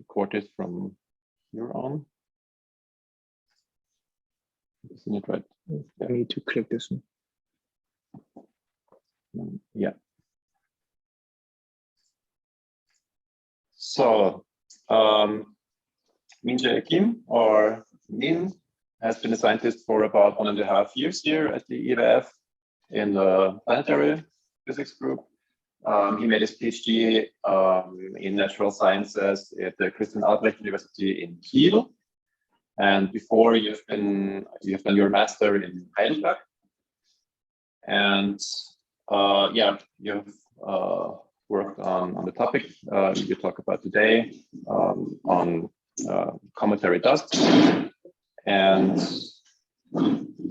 record it from here on. Isn't it right? I need to click this one. Yeah. So, Minjae Kim, or Min, has been a scientist for about 1.5 years here at the ÖAW in the planetary physics group. He made his PhD in natural sciences at the Christian Albrecht University in Kiel. And before you've done your master in Heidelberg. And yeah, you've worked on the topic you talk about today on cometary dust. And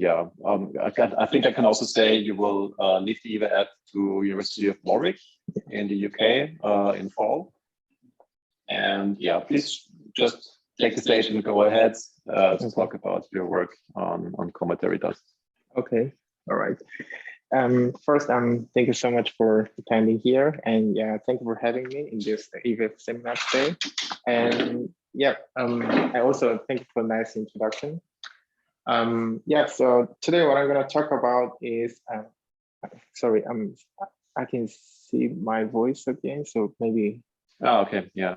yeah, I think I can also say you will lead the ÖAW to University of Warwick in the UK in fall. And yeah, please just take the stage and go ahead to talk about your work on cometary dust. Okay, all right. First, thank you so much for attending here, and yeah, thank you for having me in this ÖAW seminar today. And yeah, I also thank you for the nice introduction. Yeah, so today what I'm going to talk about is, sorry, I can see my voice again, so maybe. Oh, okay, yeah.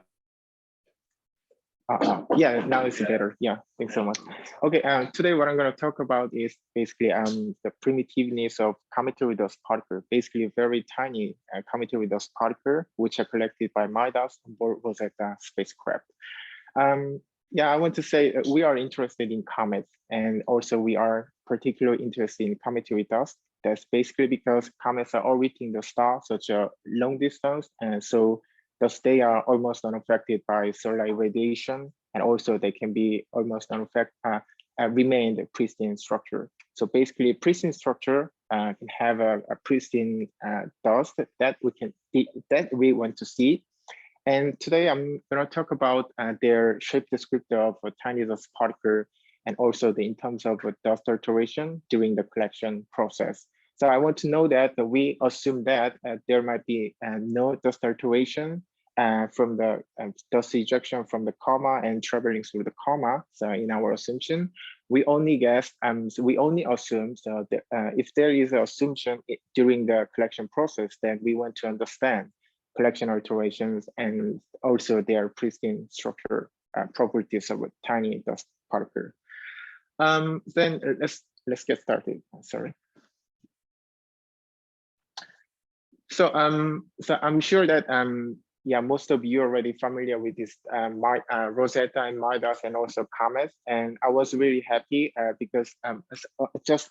Yeah, now it's better. Yeah, thanks so much. Okay, today what I'm going to talk about is basically the primitiveness of cometary dust particle, basically very tiny cometary dust particle, which are collected by MIDAS on board Rosetta spacecraft. Yeah, I want to say we are interested in comets, and also we are particularly interested in cometary dust. That's basically because comets are orbiting the star such a long distance, and so thus they are almost unaffected by solar radiation, and also they can be almost unaffected, remain the pristine structure. So basically, pristine structure can have a pristine dust that we want to see. And today I'm going to talk about their shape descriptor of a tiny dust particle, and also in terms of dust alteration during the collection process. So I want to know that we assume that there might be no dust alteration from the dust ejection from the coma and traveling through the coma. So in our assumption, we only guess, so we only assume, so that, if there is an assumption during the collection process, then we want to understand collection alterations and also their pristine structure properties of a tiny dust particle. Then let's get started. Sorry. So so I'm sure that yeah, most of you are already familiar with this Rosetta and MIDAS and also COMET. And I was really happy because just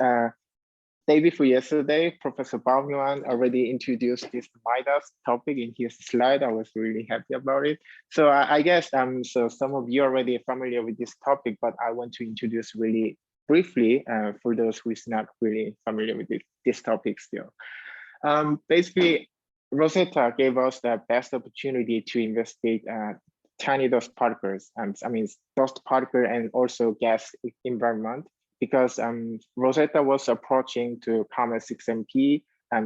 day before yesterday, Professor Baumgarten already introduced this MIDAS topic in his slide. I was really happy about it. So I guess so some of you are already familiar with this topic, but I want to introduce really briefly for those who is not really familiar with this topic still. Basically, Rosetta gave us the best opportunity to investigate tiny dust particles, I mean dust particle and also gas environment, because Rosetta was approaching to Comet 6MP,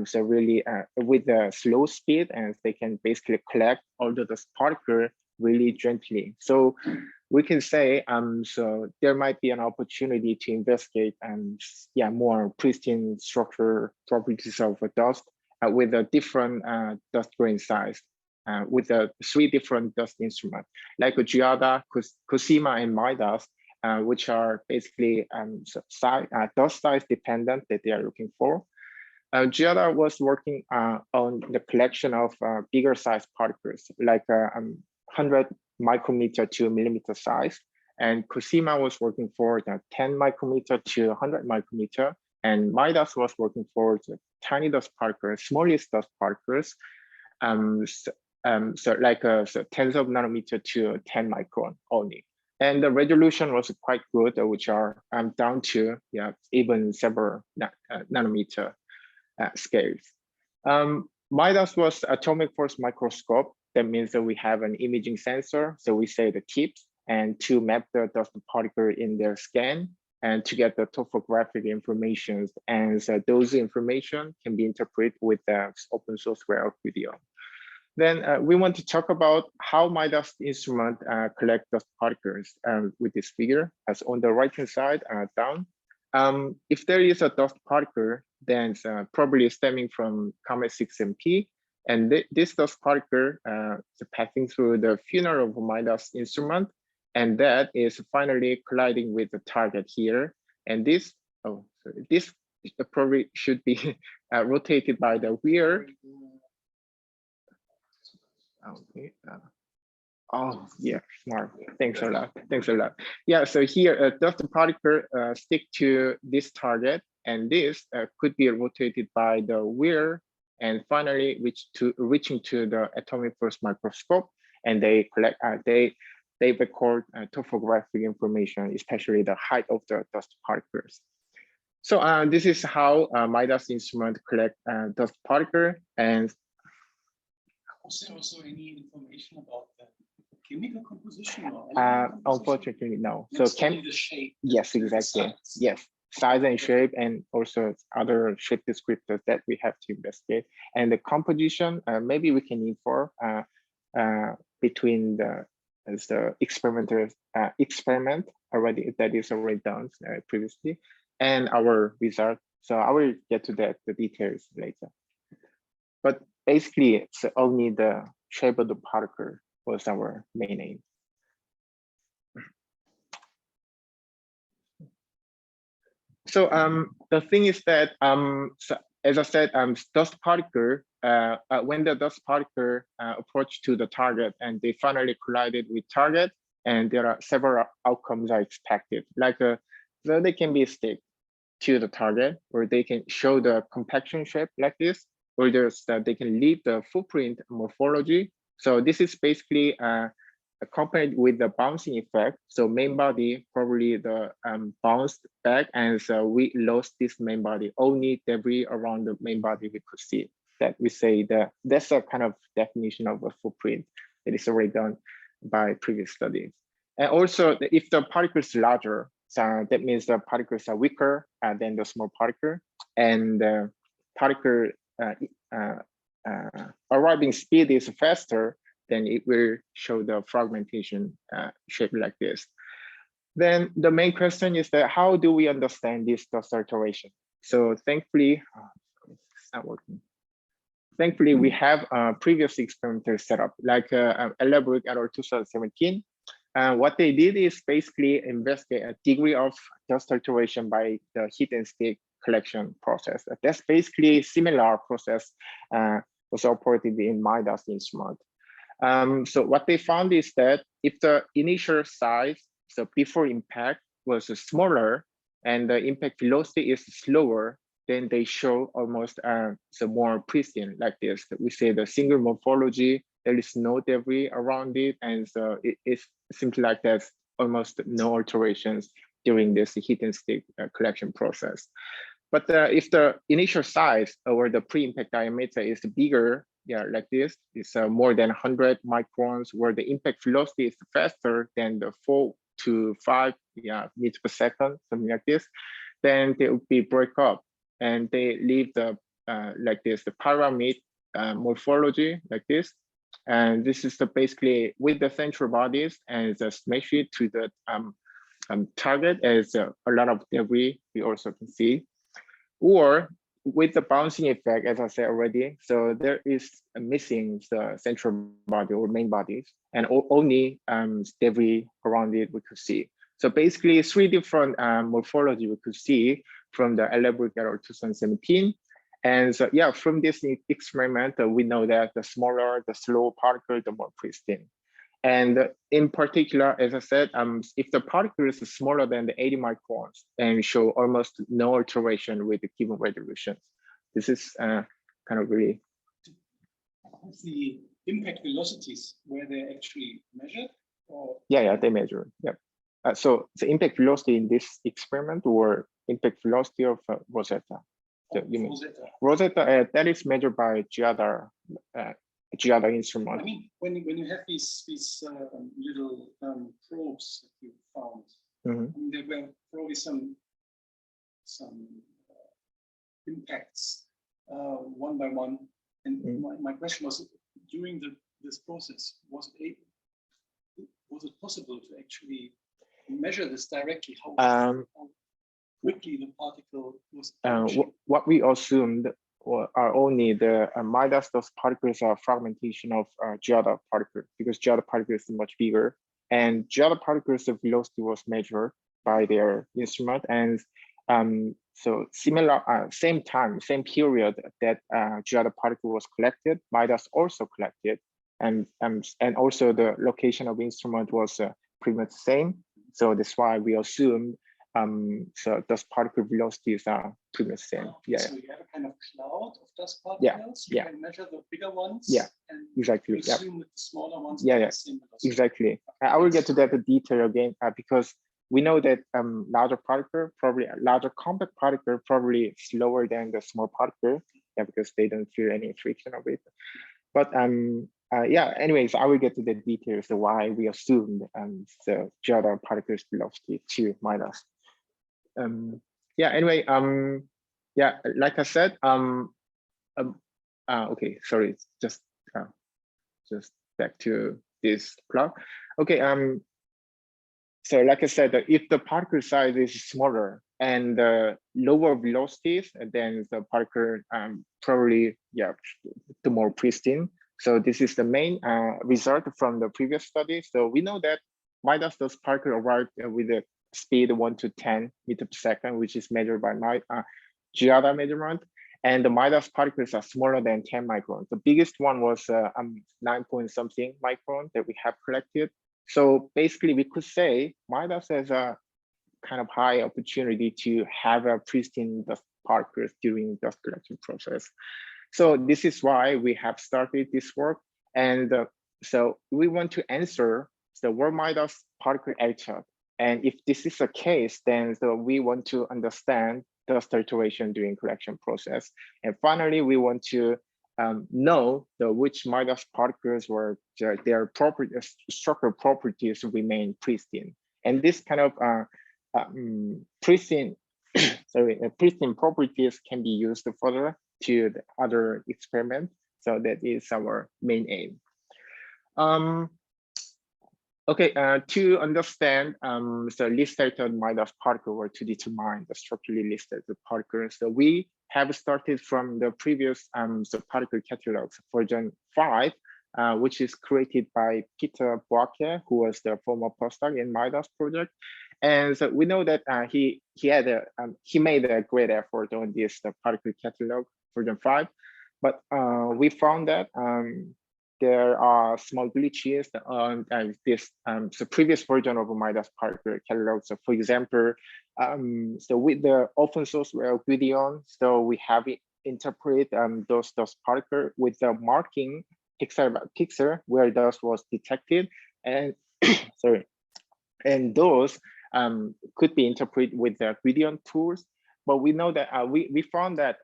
so really with a slow speed, and they can basically collect all the dust particle really gently. So we can say so there might be an opportunity to investigate yeah, more pristine structure properties of a dust with a different dust grain size, with 3 different dust instruments like Giada, COSIMA, and MIDAS, which are basically dust size dependent that they are looking for. Giada was working on the collection of bigger size particles, like 100 micrometer to millimeter size. And COSIMA was working for 10 micrometer to 100 micrometer. And MIDAS was working for the tiny dust particles, smallest dust particles, so like so tens of nanometer to 10 micron only. And the resolution was quite good, which are down to even several nanometer scales. MIDAS was atomic force microscope. That means that we have an imaging sensor, so we say the tips, and to map the dust particle in their scan, and to get the topographic information. And so those information can be interpreted with the open source rare video. Then we want to talk about how MIDAS instrument collect dust particles with this figure, as on the right-hand side down. If there is a dust particle, then it's probably stemming from comet 6MP, and this dust particle is passing through the funnel of MIDAS instrument, and that is finally colliding with the target here. And this, this probably should be rotated by the wheel. Okay. Oh yeah, smart. Thanks a lot. Thanks a lot. Yeah. So here, dust particle stick to this target, and this could be rotated by the wheel, and finally reaching to the atomic force microscope, and they collect. They record topographic information, especially the height of the dust particles. So this is how MIDAS instrument collect dust particle. And was there also any information about the chemical composition? Or unfortunately, no. So So the shape. yes, exactly. Yes, size and shape, and also other shape descriptors that we have to investigate. And the composition, maybe we can infer between the experimental experiment already that is already done previously, and our result. So I will get to that, the details later. But basically, it's only the shape of the particle was our main aim. So the thing is that so as I said, dust particle when the dust particle approach to the target and they finally collided with target, and there are several outcomes are expected. Like so they can be stick to the target, or they can show the compaction shape like this, or there's they can leave the footprint morphology. So this is basically accompanied with the bouncing effect. So main body probably the bounced back, and so we lost this main body. Only debris around the main body we could see. That we say that that's a kind of definition of a footprint that is already done by previous studies. And also, if the particle is larger, so that means the particles are weaker than the small particle, and the particle arriving speed is faster, then it will show the fragmentation shape like this. Then the main question is that how do we understand this dust alteration? So thankfully, it's not working. Thankfully, we have a previous experimental setup, like elaborate at 2017. What they did is basically investigate a degree of dust alteration by the heat and stick collection process. That's basically similar process was operated in MIDAS instrument. So what they found is that if the initial size, so before impact, was smaller and the impact velocity is slower, then they show almost so more pristine like this. We say the single morphology, there is no debris around it, and so it seems like there's almost no alterations during this heat and stick collection process. But if the initial size or the pre-impact diameter is bigger, yeah, like this, it's more than 100 microns, where the impact velocity is faster than the 4 to 5 meters per second, something like this, then they would be break up, and they leave the like this, the pyramid morphology like this. And this is the basically with the central bodies and the smash it to the target as a lot of debris we also can see. Or with the bouncing effect, as I said already, so there is a missing the central body or main bodies, and only debris around it we could see. So basically 3 different morphology we could see from the elaborate error 2017. And so yeah, from this experiment, we know that the smaller, the slower particle, the more pristine. And in particular, as I said, if the particle is smaller than the 80 microns and show almost no alteration with the given resolutions, this is kind of really. The impact velocities, were they actually measured? Or? Yeah, they measure. Yeah. So the impact velocity in this experiment, or impact velocity of Rosetta. So you mean Rosetta, that is measured by GIADA instrument. I mean, when you have these little probes that you found, I mean, there were probably some impacts one by one. And my question was, during during this process, was it possible to actually measure this directly? How quickly the particle was what we assumed are only the MIDAS, those particles are fragmentation of Giada particle, because Giada particle is much bigger, and Giada particles of velocity was measured by their instrument, and so similar, same period that Giada particle was collected, MIDAS also collected, and also the location of instrument was pretty much the same. So that's why we assumed so those particle velocities are pretty much the same. Yeah. So you have a kind of cloud of dust particles. You can measure the bigger ones. Yeah. And Exactly. assume that the smaller ones. Yeah. The same velocity. Exactly. I will get to that detail again because we know that larger compact particle probably slower than the small particle. Yeah, because they don't feel any friction of it. But yeah, anyways, I will get to the details of why we assumed the Giada particles velocity to MIDAS. Yeah, anyway, yeah, like I said, okay, sorry, just back to this plot. Okay, so like I said, if the particle size is smaller and lower velocities, then the particle probably, yeah, the more pristine. So this is the main result from the previous study. So we know that MIDAS, those particles arrive with a speed 1 to 10 meters per second, which is measured by my Giada measurement. And the MIDAS particles are smaller than 10 microns. The biggest one was 9 point something micron that we have collected. So basically we could say MIDAS has a kind of high opportunity to have a pristine dust particles during dust collection process. So this is why we have started this work. And so we want to answer the where MIDAS particle altered. And if this is the case, then we want to understand dust alteration during collection process. And finally, we want to know which MIDAS particles were their structural properties remain pristine. And this kind of pristine properties can be used further to the other experiment. So that is our main aim. Okay, to understand the listed MIDAS particle or to determine the structurally listed particles, so we have started from the previous the particle catalogs version 5, which is created by Peter Boake, who was the former postdoc in MIDAS project. And so we know that he made a great effort on this particle catalog version 5, but we found that there are small glitches on this the previous version of MIDAS particle catalog. So for example, so with the open source Gwydion, so we have it interpret those particles with the marking pixel by pixel where those was detected, and sorry, and those could be interpreted with the Gwydion tools. But we know that we found that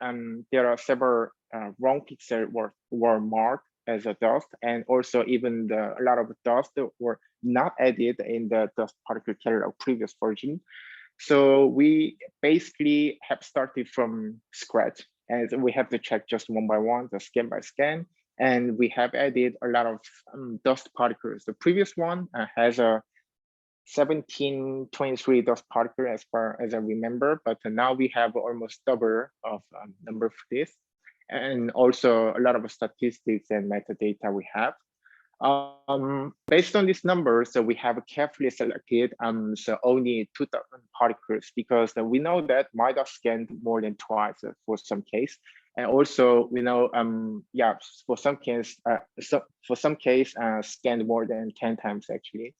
there are several wrong pixels were marked as a dust, and also even a lot of dust were not added in the dust particle catalog previous version. So we basically have started from scratch, and we have to check just one by one, the scan by scan, and we have added a lot of dust particles. The previous one has a 1723 dust particle as far as I remember, but now we have almost double of number of this. And also a lot of statistics and metadata we have. Based on these numbers, so we have carefully selected so only 2,000 particles because we know that MIDAS scanned more than twice for some case. And also we know, yeah, for some case scanned more than 10 times actually.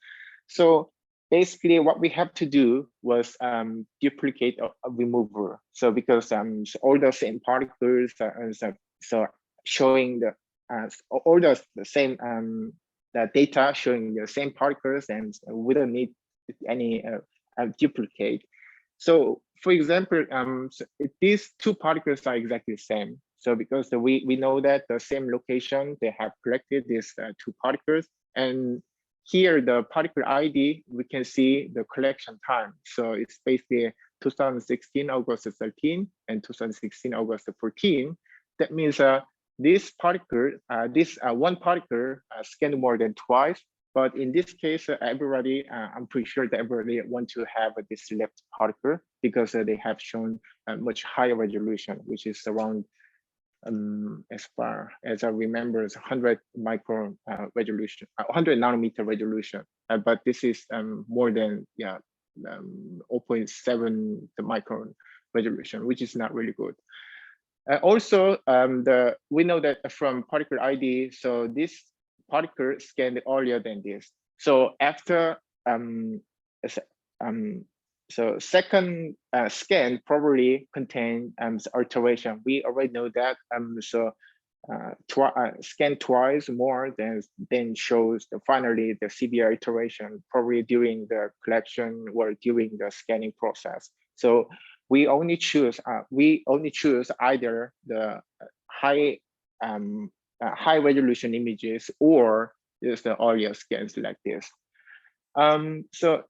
So basically what we have to do was duplicate a remover. So because all the same particles, so showing the all the same the data showing the same particles, and we don't need any duplicate. So for example, so these two particles are exactly the same. So because we know that the same location, they have collected these two particles, and here, the particle ID, we can see the collection time. So it's basically 2016, August 13, and 2016, August 14. That means this particle, one particle scanned more than twice. But in this case, everybody, I'm pretty sure that everybody want to have this left particle because they have shown a much higher resolution, which is around, as far as I remember, it's 100 micron resolution, 100 nanometer resolution. But this is more than 0.7 micron resolution, which is not really good. Also, we know that from particle ID, so this particle scanned earlier than this. So after so second scan probably contain alteration. We already know that. Scan twice more than shows finally the severe iteration, probably during the collection or during the scanning process. So we only choose either the high resolution images or just the earlier scans like this. So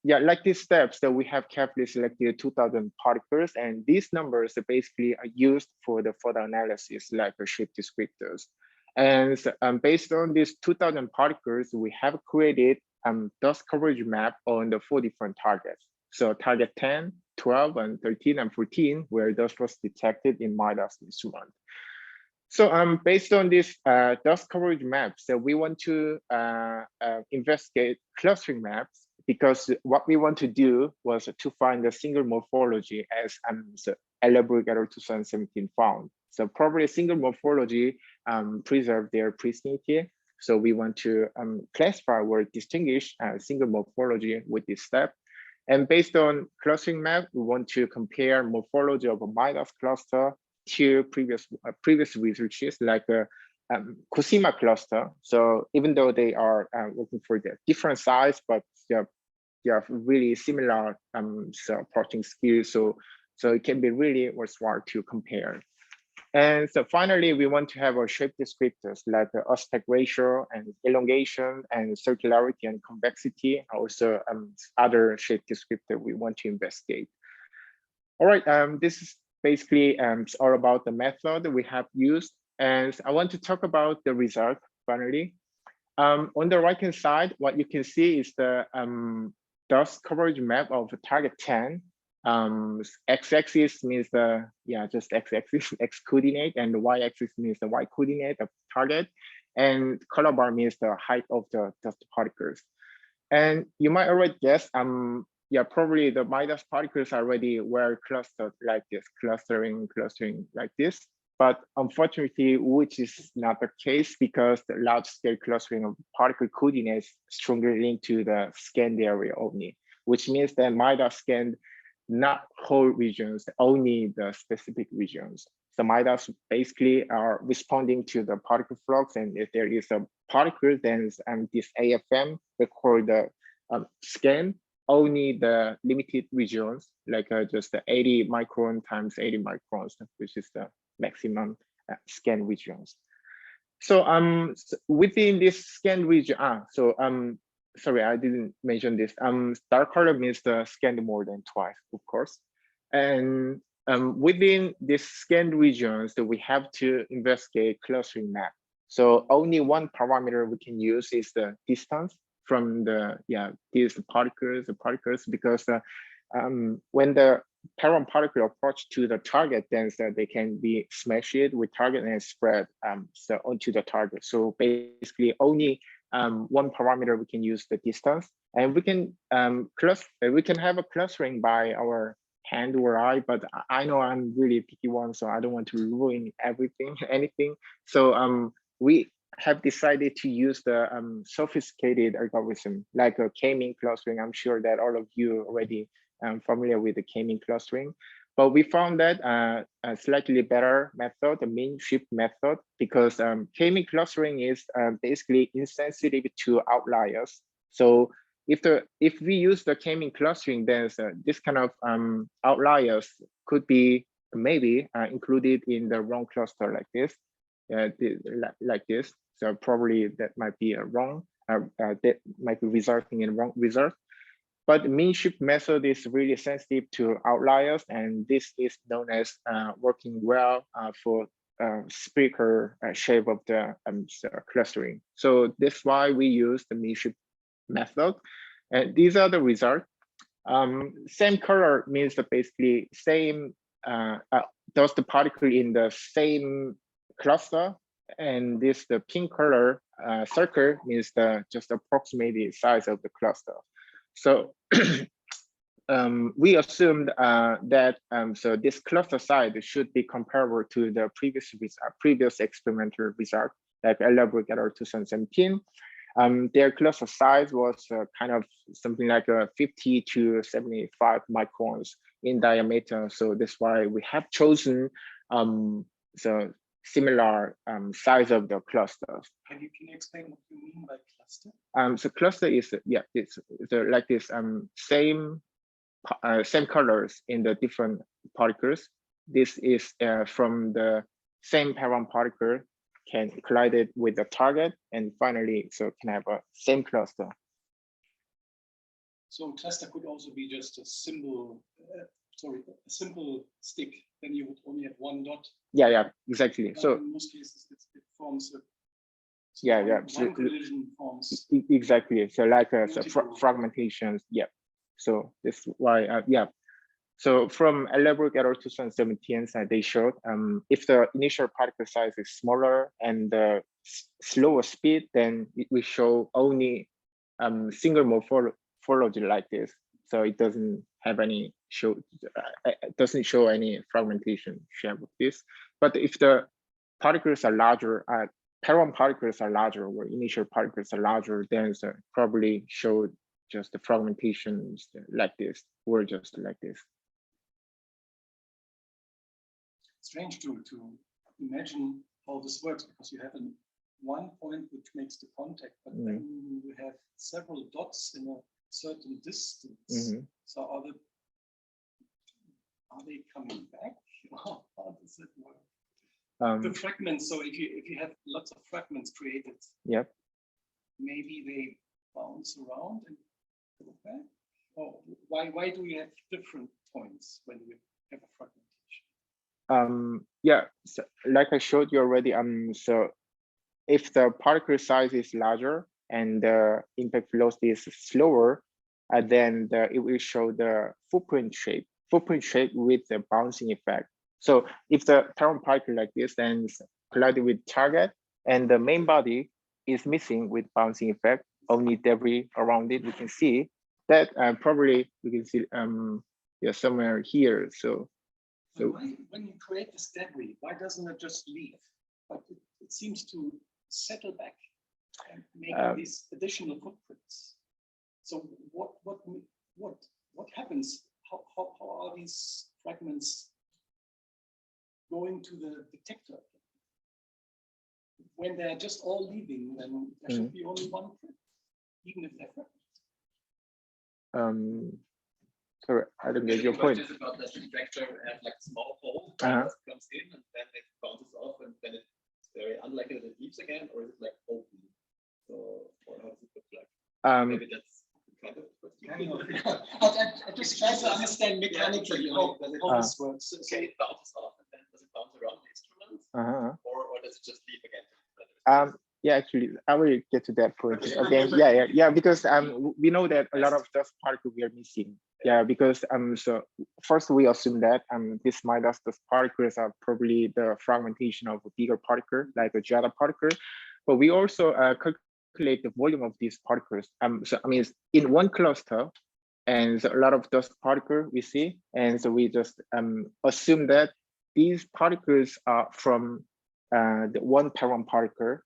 yeah, like these steps that we have carefully selected 2000 particles, and these numbers basically are used for the further analysis like shape descriptors. And based on these 2000 particles, we have created dust coverage map on the 4 different targets. So target 10, 12, and 13, and 14, where dust was detected in MIDAS instrument. So based on this dust coverage maps, so we want to investigate clustering maps, because what we want to do was to find a single morphology as ÖAW 2017 found. So probably a single morphology preserve their pristinity. So we want to classify or distinguish a single morphology with this step. And based on clustering map, we want to compare morphology of a MIDAS cluster to previous researches like COSIMA cluster. So even though they are working for the different size, but they are really similar approaching skills. So it can be really worthwhile to compare. And so finally, we want to have our shape descriptors like the aspect ratio and elongation and circularity and convexity, also other shape descriptor we want to investigate. All right, this is basically all about the method we have used. And I want to talk about the result finally. On the right-hand side, what you can see is the dust coverage map of target 10. X-axis means the, just x-axis, x coordinate, and the y-axis means the y coordinate of target, and color bar means the height of the dust particles. And you might already guess, probably the MIDAS particles already were clustered like this, clustering like this. But unfortunately, which is not the case, because the large-scale clustering of particle coordinates strongly linked to the scanned area only, which means that MIDAS scanned not whole regions, only the specific regions. So MIDAS basically are responding to the particle flux, and if there is a particle, then this AFM record the scan only the limited regions, like just the 80 micron times 80 microns, which is the maximum scan regions. So within this scan region, sorry, I didn't mention this. Dark color means the scanned more than twice, of course. And within this scanned regions, that we have to investigate clustering map. So only one parameter we can use is the distance from the these particles, because when the parent particle approach to the target, then they can be smashed with target and spread so onto the target. So basically only one parameter we can use the distance, and we can we can have a clustering by our hand or eye, but I know I'm really picky one, so I don't want to ruin anything. So we have decided to use the sophisticated algorithm like a K-mean clustering. I'm sure that all of you already familiar with the K-mean clustering, but we found that a slightly better method, the mean shift method, because K-mean clustering is basically insensitive to outliers. So if we use the K-mean clustering, then this kind of outliers could be maybe included in the wrong cluster like this. So probably that might be a wrong, that might be resulting in wrong result. But mean shift method is really sensitive to outliers, and this is known as working well for spherical shape of the clustering. So that's why we use the mean-shift method. And these are the results. Same color means that basically same dust particle in the same cluster, and this the pink color circle means the just approximated size of the cluster. So we assumed that so this cluster size should be comparable to the previous experimental result, like elaborate 2017. Their cluster size was kind of something like 50 to 75 microns in diameter. So that's why we have chosen the similar size of the clusters. Can you explain what you mean by cluster? So cluster is it's like this same colors in the different particles. This is from the same param particle can collide it with the target, and finally, so can have a same cluster. So cluster could also be just a simple, a simple stick. Then you would only have one dot. Yeah, exactly. So in most cases, it forms a one collision forms exactly. So like fragmentations. Yeah. So that's why So from elaborate 2017, they showed if the initial particle size is smaller and the slower speed, then it will show only single morphology like this. So it doesn't have any doesn't show any fragmentation shape of this. But if the particles are larger, param particles are larger, or initial particles are larger, then so probably show just the fragmentations like this, or just like this. Strange to imagine how this works, because you have one point which makes the contact, but then you have several dots in a certain distance. So are they coming back? How does it work? The fragments. So if you have lots of fragments created, maybe they bounce around and go back. Or why do you have different points when you have a fragmentation? So like I showed you already, so if the particle size is larger and the impact velocity is slower, then it will show the footprint shape with the bouncing effect. So if the parent particle like this then collided with target and the main body is missing with bouncing effect, only debris around it, we can see that probably we can see somewhere here. So why, when you create this debris, why doesn't it just leave? But it seems to settle back and make these additional footprints. So what happens? How are these fragments going to the detector? When they're just all leaving, then there should be only one print, even if they're fragments. Sorry, I don't get your point. Just about the detector have like a small hole that comes in and then it bounces off and then it's very unlikely that it leaves again, or is it like open? So or how does it look like? Maybe that's kind of I just try to understand mechanically how this works. So it bounces off and then does it bounce around the instrument? Or does it just leave again? Yeah, actually, I will get to that point again. Yeah, because we know that a lot of dust particles we are missing. Yeah, because so first we assume that this MIDAS dust particles are probably the fragmentation of a bigger particle, like a Jada particle. But we also calculate the volume of these particles. So I mean, in one cluster, and so a lot of dust particles we see, and so we just assume that these particles are from the one param particle.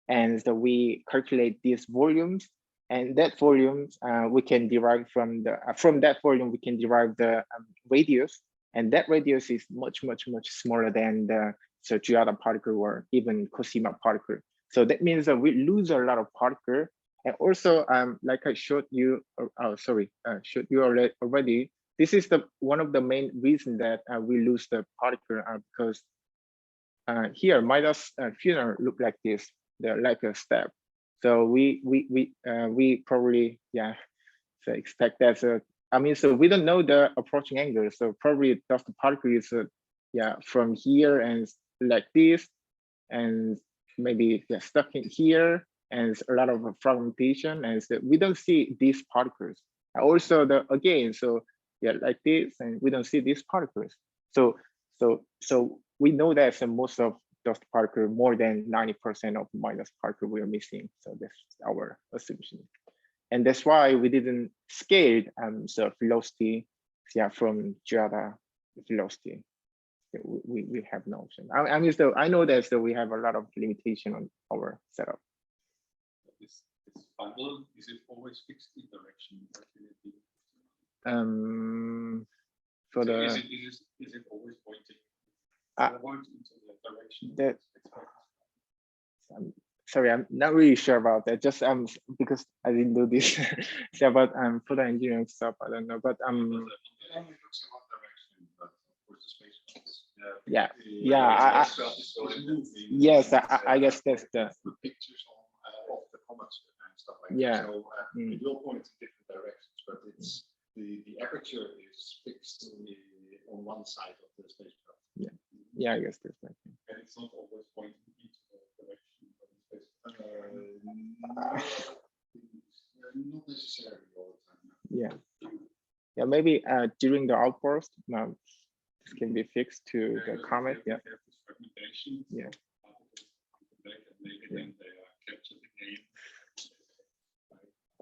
And so we calculate these volumes, and that volumes we can derive from that volume we can derive the radius, and that radius is much smaller than the Giada particle or even COSIMA particle. So that means that we lose a lot of particle, and also like I showed you, showed you already. This is one of the main reasons that we lose the particle because here MIDAS funnel look like this. They're like a step. So we probably so expect that. So we don't know the approaching angle. So probably dust particle is from here and like this, and maybe they're stuck in here, and a lot of fragmentation, and so we don't see these particles. Also, again, so yeah, like this, and we don't see these particles. So we know that most of dust particle, more than 90% of MIDAS particle we are missing. So that's our assumption, and that's why we didn't scale the velocity, yeah, from Giada velocity. We have no option. I mean, so I know that we have a lot of limitation on our setup. This bundle, is it always fixed in direction? For so the is it always pointing forward into the direction? That, sorry, I'm not really sure about that. Just because I didn't do this. So about for the engineering stuff, I don't know. But yeah, yes, I guess that's the pictures of the comets and stuff like yeah. that. So it will point in different directions, but it's the aperture is fixed on one side of the spacecraft. Yeah, yeah, I guess that's right. And it's not always pointing into the direction of the spacecraft. Not necessarily all the time. Yeah, yeah, maybe during the outburst, this can be fixed to the comet. Yeah. Yeah.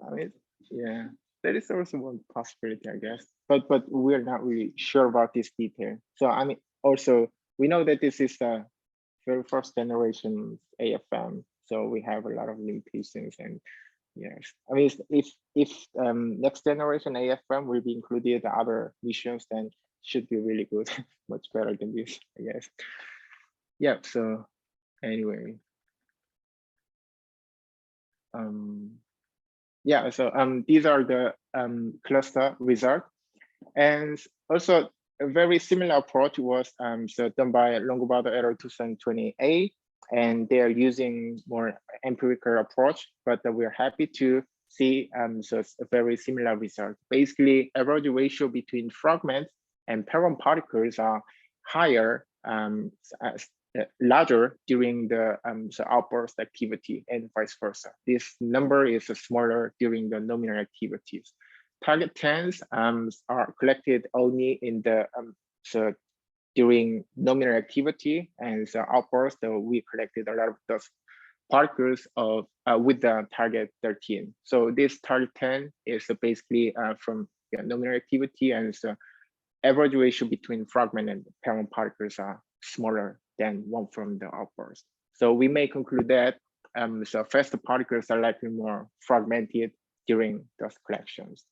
I mean, yeah, that is also one possibility, I guess. But we're not really sure about this detail. So I mean, also we know that this is the very first generation AFM, so we have a lot of limitations. And yes, I mean, if next generation AFM will be included in other missions, then should be really good, much better than this, I guess. Yeah. So anyway, yeah. So these are the cluster results, and also a very similar approach was so done by Longobardo et al. 2028, and they are using more empirical approach, but we're happy to see so it's a very similar result. Basically, average ratio between fragments and parent particles are higher, larger during the outburst activity, and vice versa. This number is smaller during the nominal activities. Target 10s are collected only in the so during nominal activity, and the outburst we collected a lot of dust particles of with the target 13. So this target 10 is basically from nominal activity, and so average ratio between fragment and parent particles are smaller than one from the outburst. So we may conclude that so faster particles are likely more fragmented during dust collections.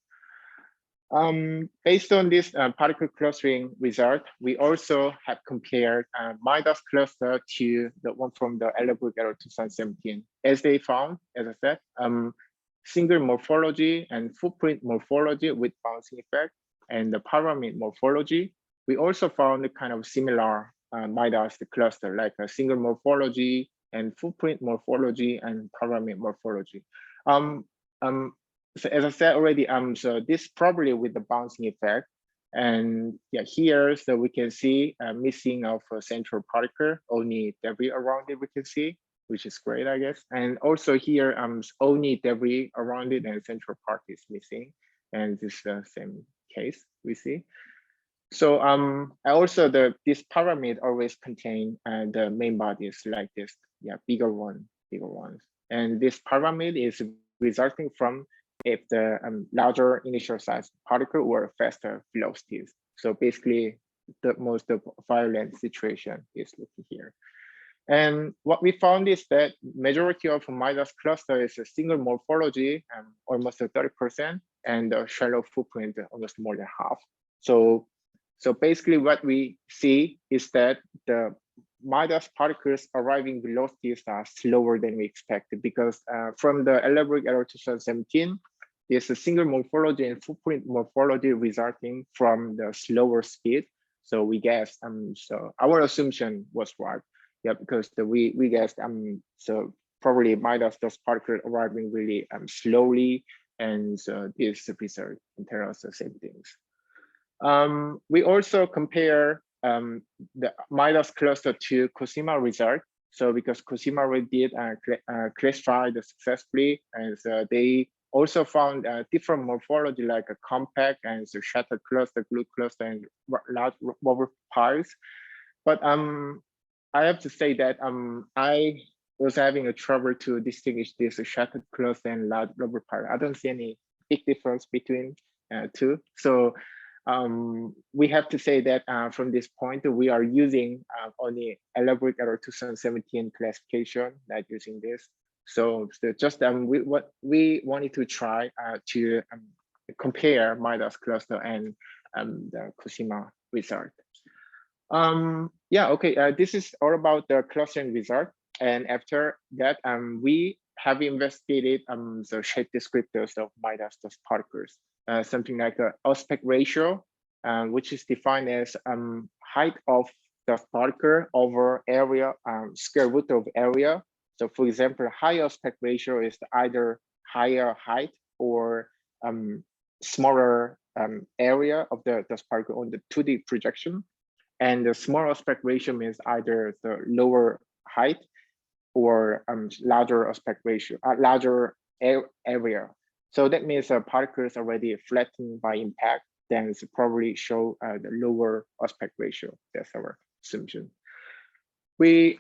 Based on this particle clustering result, we also have compared MIDAS cluster to the one from the ÖAW et al. 2017. As they found, as I said, single morphology and footprint morphology with bouncing effect, and the pyramid morphology. We also found a kind of similar MIDAS cluster, like a single morphology and footprint morphology and pyramid morphology. So as I said already, so this probably with the bouncing effect. And yeah, here, so we can see missing of a central particle, only debris around it we can see, which is great, I guess. And also here, only debris around it and central part is missing. And this is the same case we see. So also this pyramid always contain the main bodies like this, yeah, bigger ones. And this pyramid is resulting from if the larger initial size particle or faster velocities. So basically, the most violent situation is looking here. And what we found is that majority of MIDAS cluster is a single morphology, almost 30%, and a shallow footprint, almost more than half. So basically what we see is that the MIDAS particles arriving velocities are slower than we expected, because from the ÖAW et al. 2017, there's a single morphology and footprint morphology resulting from the slower speed. So we guessed, so our assumption was right. Yeah, because we guessed, so probably MIDAS dust particle arriving really slowly, and so this result can tell us the same things. We also compare the MIDAS cluster to COSIMA result. So because COSIMA already did classify the successfully, and so they also found different morphology like a compact and so shattered cluster, glue cluster, and large rubber piles. But I have to say that I was having a trouble to distinguish this shattered cluster and large rubber pile. I don't see any big difference between two. So we have to say that from this point, we are using only elaborate error 2017 classification, not using this. So just what we wanted to try to compare MIDAS cluster and the COSIMA result. Yeah, okay, this is all about the clustering result. And after that, we have investigated the shape descriptors of MIDAS dust particles. Something like an aspect ratio, which is defined as height of dust particle over area, square root of area. So for example, high aspect ratio is either higher height or smaller area of the dust particle on the 2D projection. And the small aspect ratio means either the lower height or larger aspect ratio, larger area. So that means the particle is already flattened by impact, then it's probably show the lower aspect ratio. That's our assumption. We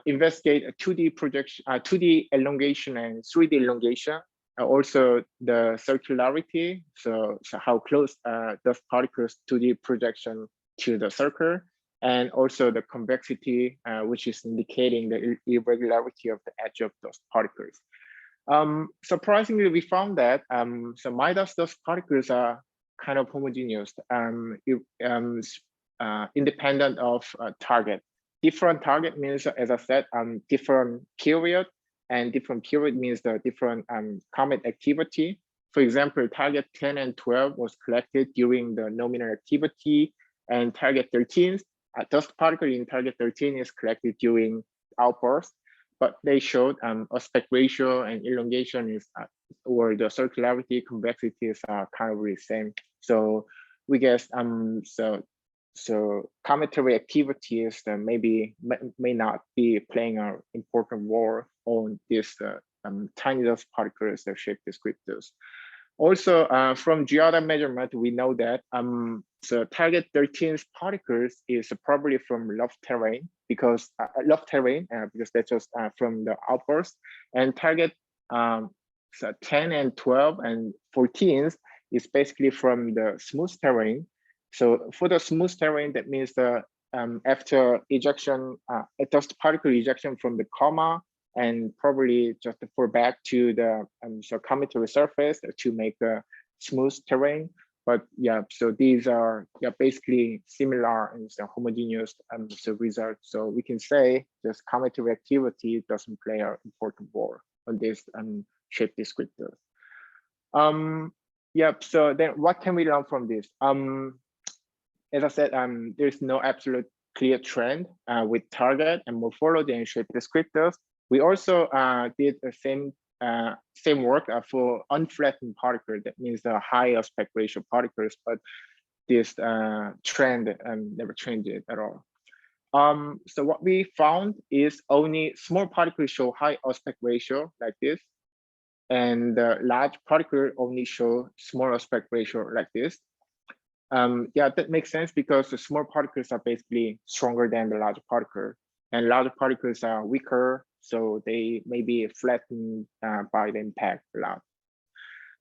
investigate a 2D projection, 2D elongation and 3D elongation. Also the circularity, so how close the particles 2D projection to the circle, and also the convexity, which is indicating the irregularity of the edge of those particles. Surprisingly, we found that so MIDAS dust particles are kind of homogeneous, independent of target. Different target means, as I said, different period, and different period means the different comet activity. For example, target 10 and 12 was collected during the nominal activity, and target 13, dust particle in target 13 is collected during outburst, but they showed aspect ratio and elongation is, or the circularity, convexity is kind of the same. So we guess, so cometary activities maybe may not be playing an important role on this tiny dust particles shape descriptors. Also, from geoda measurement, we know that so target 13's particles is probably from loft terrain because because that's just from the outburst, and target so 10 and 12 and 14 is basically from the smooth terrain. So for the smooth terrain, that means the after ejection, dust particle ejection from the coma, and probably just fall back to the so cometary surface to make a smooth terrain. But yeah, so these are basically similar and so homogeneous so results. So we can say this cometary activity doesn't play an important role on this shape descriptor. So then what can we learn from this? As I said, there's no absolute clear trend with target and morphology and shape descriptors. We also did the same work for unflattened particles. That means the high aspect ratio particles, but this trend never changed at all. So what we found is only small particles show high aspect ratio like this, and large particles only show small aspect ratio like this. Yeah, that makes sense because the small particles are basically stronger than the large particle, and large particles are weaker, so they may be flattened by the impact a lot.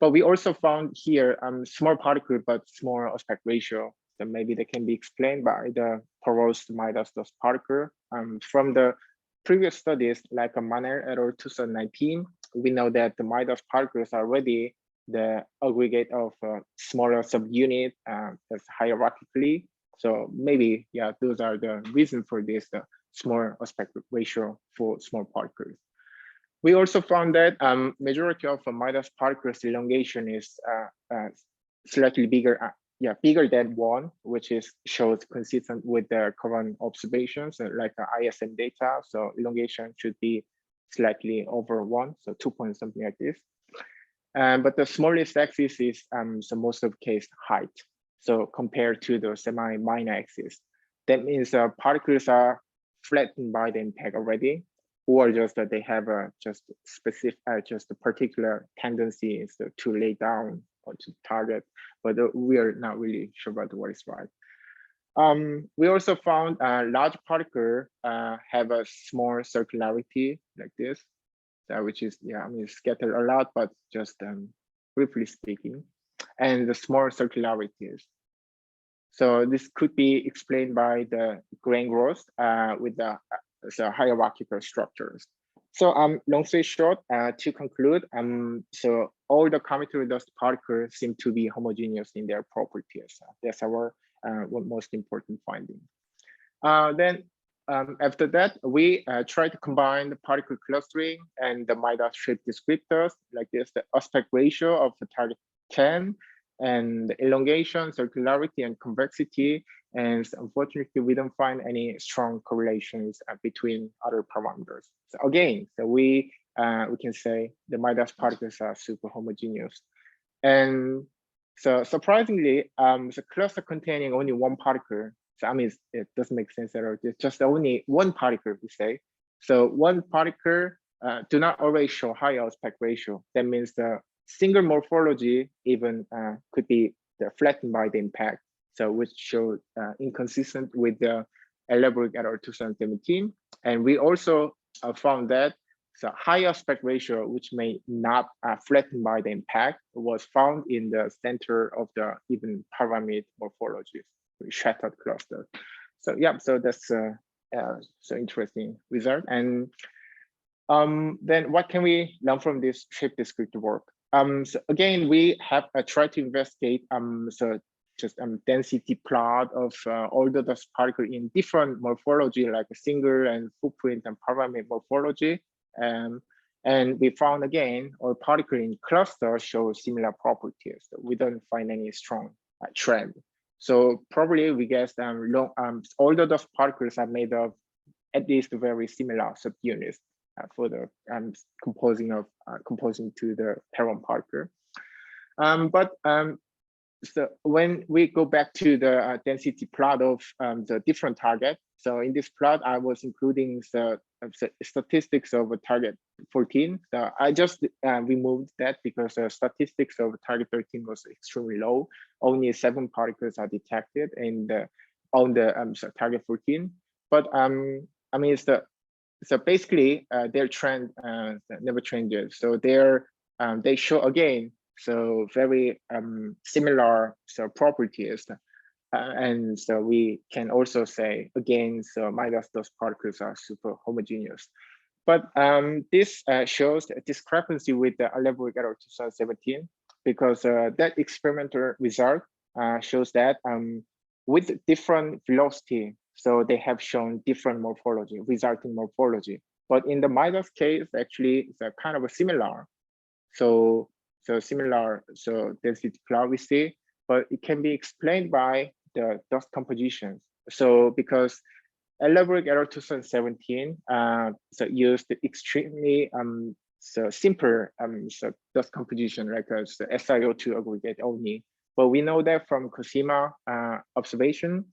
But we also found here small particle but small aspect ratio. So maybe they can be explained by the porous MIDAS dust particle. From the previous studies, like Manel et al. 2019, we know that the MIDAS particles are already the aggregate of smaller subunit that's hierarchically. So maybe, yeah, those are the reason for this small aspect ratio for small particles. We also found that majority of MIDAS particles elongation is slightly bigger, bigger than 1, which is shows consistent with the current observations like ISM data. So elongation should be slightly over 1, so 2 point something like this. But the smallest axis is so most of the case height. So compared to the semi-minor axis, that means particles are flattened by the impact already, or just that they have a just specific, just a particular tendency is to lay down or to target, but we are not really sure about what is right. We also found large particles have a small circularity like this, which is, yeah, I mean, scattered a lot, but just briefly speaking, and the small circularities. So this could be explained by the grain growth with the hierarchical structures. So long story short, to conclude, so all the cometary dust particles seem to be homogeneous in their properties. That's our most important finding. Then after that, we try to combine the particle clustering and the MIDAS shape descriptors like this, the aspect ratio of the target 10, and the elongation, circularity, and convexity. And unfortunately, we don't find any strong correlations between other parameters. So again, so we can say the MIDAS particles are super homogeneous. And so surprisingly, the cluster containing only one particle, so I mean, it doesn't make sense at all. It's just only one particle, we say. So one particle do not always show high aspect ratio. That means the single morphology even could be flattened by the impact. So which showed inconsistent with the elaborate et al. 2017. And we also found that the high aspect ratio, which may not flattened by the impact, was found in the center of the even pyramid morphology, shattered cluster. So yeah, so that's so interesting result. And then what can we learn from this shape descriptor work? So again, we have tried to investigate so just density plot of all the dust particle in different morphology, like a single and footprint and pyramid morphology. And we found again, all particle in cluster show similar properties. So we don't find any strong trend. So probably we guess all the dust particles are made of at least very similar subunits for the composing to the parent particle. So when we go back to the density plot of the different target, so in this plot, I was including the statistics of target 14. So I just removed that because the statistics of target 13 was extremely low. Only 7 particles are detected on the target 14. But I mean, so basically their trend never changes. So they show again so very similar properties. And so we can also say again, so MIDAS dust particles are super homogeneous. But this shows a discrepancy with the elaborate et al. 2017, because that experimental result shows that with different velocity, so they have shown different morphology, resulting morphology. But in the MIDAS case, actually, it's kind of a similar. So similar, so density plot we see, but it can be explained by the dust compositions. So because elaborate et al. 2017 so used extremely so simple so dust composition like a SiO2 aggregate only. But we know that from COSIMA observation,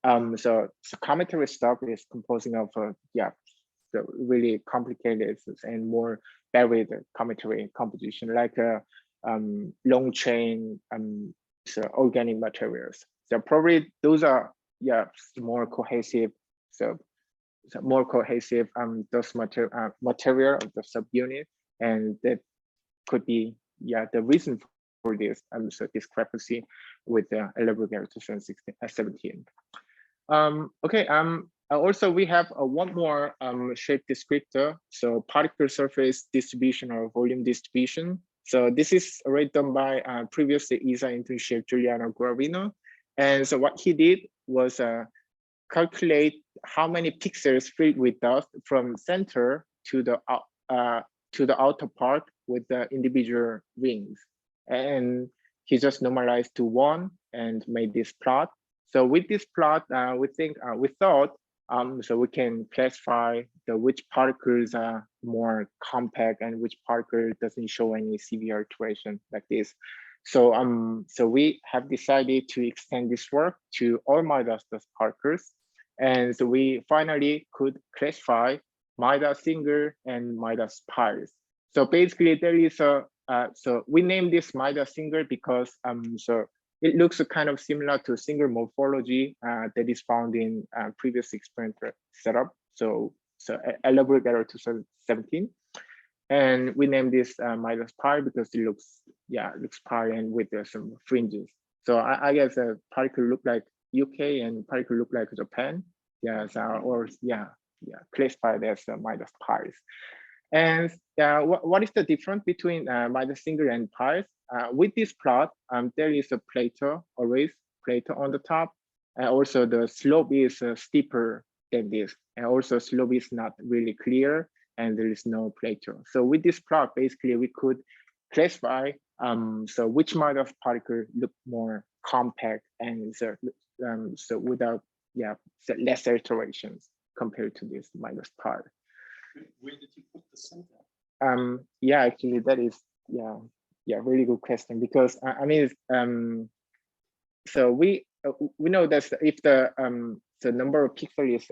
so cometary stuff is composing of so really complicated and more varied cometary composition, like long chain so organic materials. So probably those are more cohesive, so more cohesive dust material of the subunit, and that could be the reason for this so discrepancy with the elaborate 2017. Okay. Also, we have one more shape descriptor, so particle surface distribution or volume distribution. So this is already done by previously ESA internship Giuliano Guarino. And so what he did was calculate how many pixels filled with dust from center to the outer part with the individual rings. And he just normalized to 1 and made this plot. So with this plot, we thought so we can classify which particles are more compact and which particle doesn't show any severe alteration like this. So so we have decided to extend this work to all MIDAS dust particles. And so we finally could classify MIDAS single and MIDAS pairs. So basically there is a, so we named this MIDAS single because so it looks kind of similar to single morphology that is found in previous experimental setup. So elaborate error 2017. And we named this MIDAS pi because it looks, looks pi and with some fringes. So I guess a particle look like UK and particle look like Japan. Classified as MIDAS pis. And what is the difference between MIDAS single and pis? With this plot, there is a plateau, always plateau on the top. And also the slope is steeper than this. And also slope is not really clear and there is no plateau. So with this plot, basically we could classify so which MIDAS particle look more compact and so without less iterations compared to this MIDAS part. Where did you put the center? Actually that is really good question, because I mean so we know that if the number of pixels is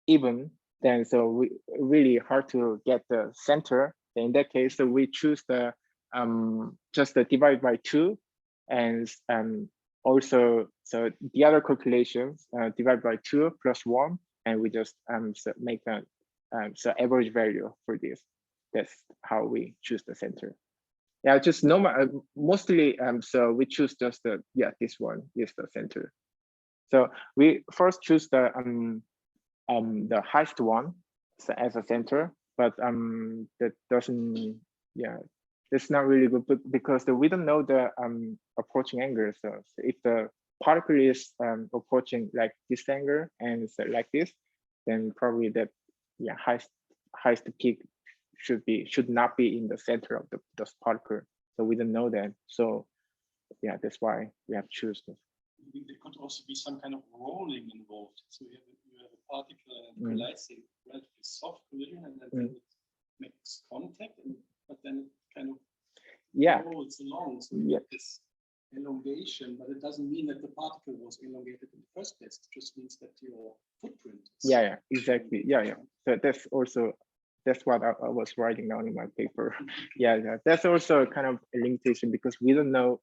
even, then so we really hard to get the center. In that case, so we choose the just the divide by 2, and also so the other calculations divide by 2 plus 1, and we just so make a so average value for this. That's how we choose the center. Just normal mostly so we choose just the this one is the center. So we first choose the highest one as a center, but that doesn't that's not really good because we don't know the approaching angle. So if the particle is approaching like this angle and so like this, then probably that highest peak should not be in the center of the particle. So we don't know that. So that's why we have to choose this. There could also be some kind of rolling involved. So you have a particle and collides a relatively soft collision, and then it makes contact, but then it kind of rolls along. So you have this elongation, but it doesn't mean that the particle was elongated in the first place. It just means that your footprint is exactly. So that's what I was writing down in my paper. That's also kind of a limitation because we don't know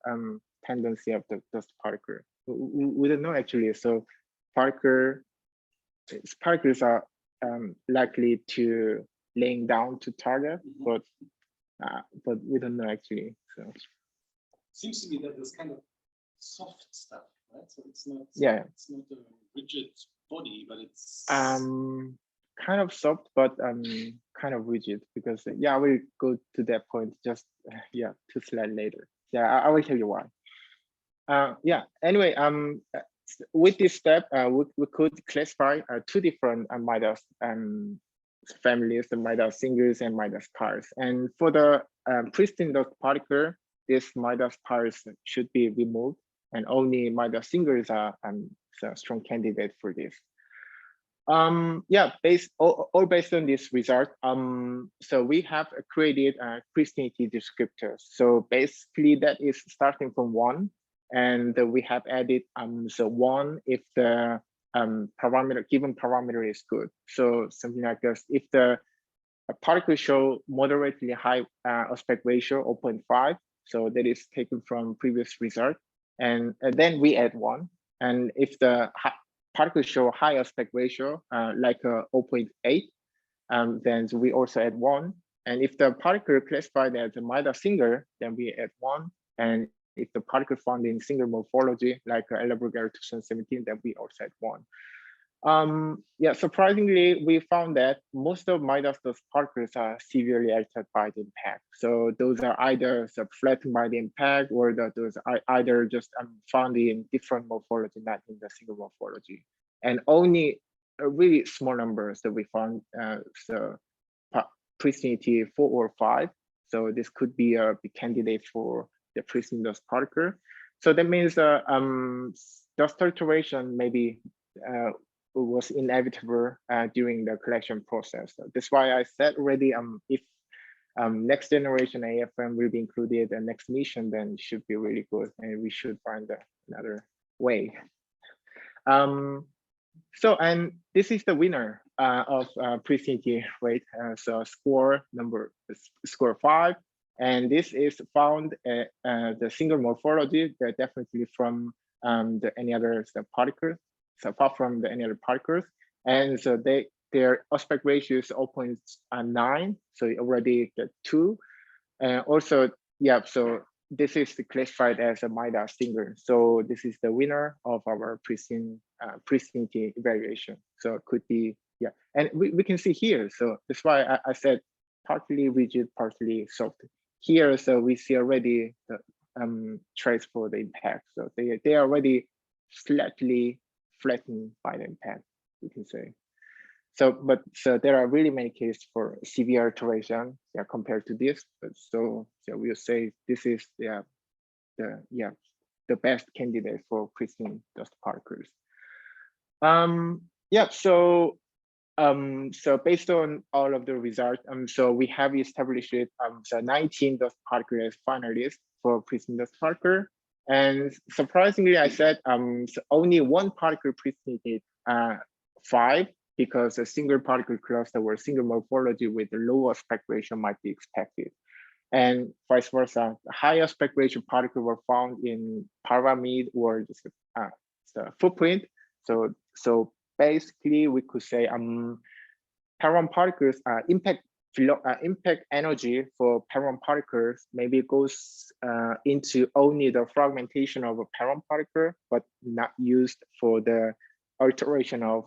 tendency of the dust particle. We don't know actually. So particles are likely to laying down to target, but we don't know actually. So seems to me that there's kind of soft stuff, right? So it's not it's not a rigid body, but it's kind of soft, but kind of rigid, because we'll go to that point just 2 slides later. I will tell you why. Anyway, with this step, we could classify 2 different MIDAS families, the MIDAS singles and MIDAS pairs. And for the pristine dust particle, this MIDAS pairs should be removed, and only MIDAS singles are a strong candidate for this. Based on this result, so we have created pristinity descriptors. So basically that is starting from 1, and we have added so 1 if the given parameter is good. So something like this: if the particle show moderately high aspect ratio 0.5, so that is taken from previous result, and then we add 1. And if the particle show high aspect ratio like 0.8, then we also add 1. And if the particle classified as a MIDAS single, then we add 1. And if the particle found in single morphology like ÖAW-Institut 2017, then we also add 1. Surprisingly, we found that most of MIDAS dust particles are severely altered by the impact. So those are either flattened by the impact, or those are either just found in different morphology, not in the single morphology. And only a really small numbers that we found pristinity 4 or 5. So this could be a candidate for the pristine dust particle. So that means dust alteration maybe was inevitable during the collection process. So that's why I said already, if next generation AFM will be included in next mission, then it should be really good, and we should find another way. So, and this is the winner of pristinity rate. So score 5. And this is found at the single morphology that definitely from any other particles, so apart from any other particles. And so their aspect ratio is 0.9, so already the 2. And also, yeah, so this is classified as a MIDAS single. So this is the winner of our pristinity evaluation. So it could be, yeah, and we can see here. So that's why I said partly rigid, partly soft. Here, so we see already the trace for the impact. So they are already slightly flattened by the impact, we can say. So there are really many cases for severe alteration, yeah, compared to this. But so we'll say this is the best candidate for pristine dust particles. Yeah. So based on all of the results, so we have established so 19 dust particles finalists for pristine dust particle, and surprisingly, I said so only one particle pristinated 5, because a single particle cluster or single morphology with a low aspect ratio might be expected. And vice versa, high aspect ratio particles were found in pyramid or just the footprint. So basically, we could say pyramid particles impact energy for pyramid particles maybe goes into only the fragmentation of a pyramid particle, but not used for the alteration of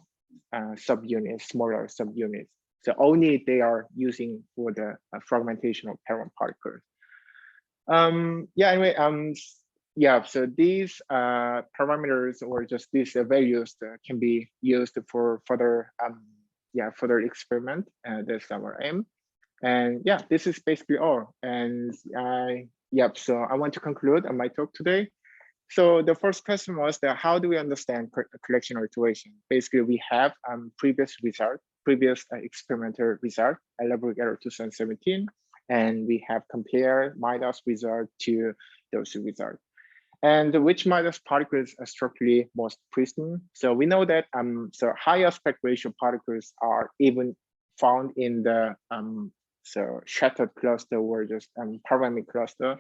subunits, smaller subunits. So only they are using for the fragmentation of parent particles. Yeah, anyway, yeah, so these parameters or just these values can be used for further, further experiment. That's our aim. And yeah, this is basically all. And so I want to conclude my talk today. So the first question was that how do we understand collection alteration? Basically, we have previous experimental result, Elaborate 2017, and we have compared MIDAS result to those results. And which MIDAS particles are structurally most pristine? So we know that so high aspect ratio particles are even found in the so shattered cluster or just pyramid cluster.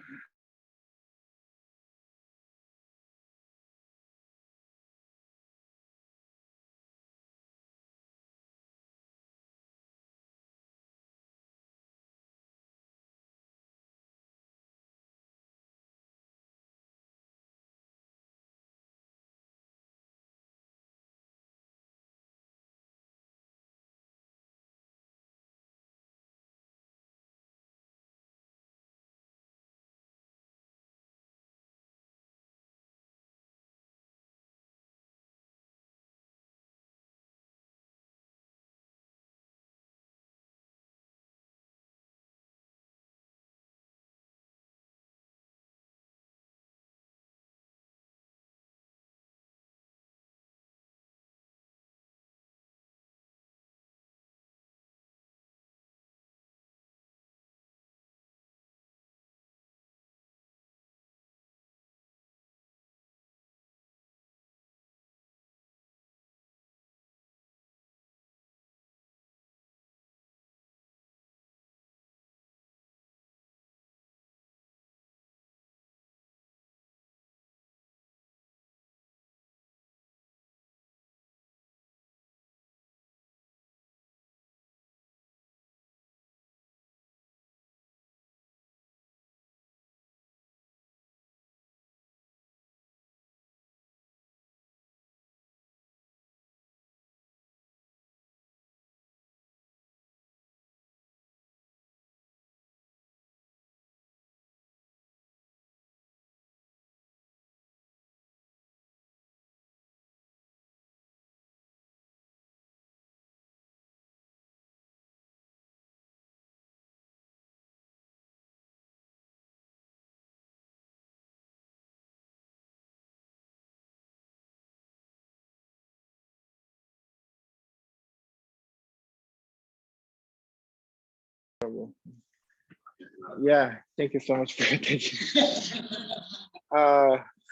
Yeah, thank you so much for your attention.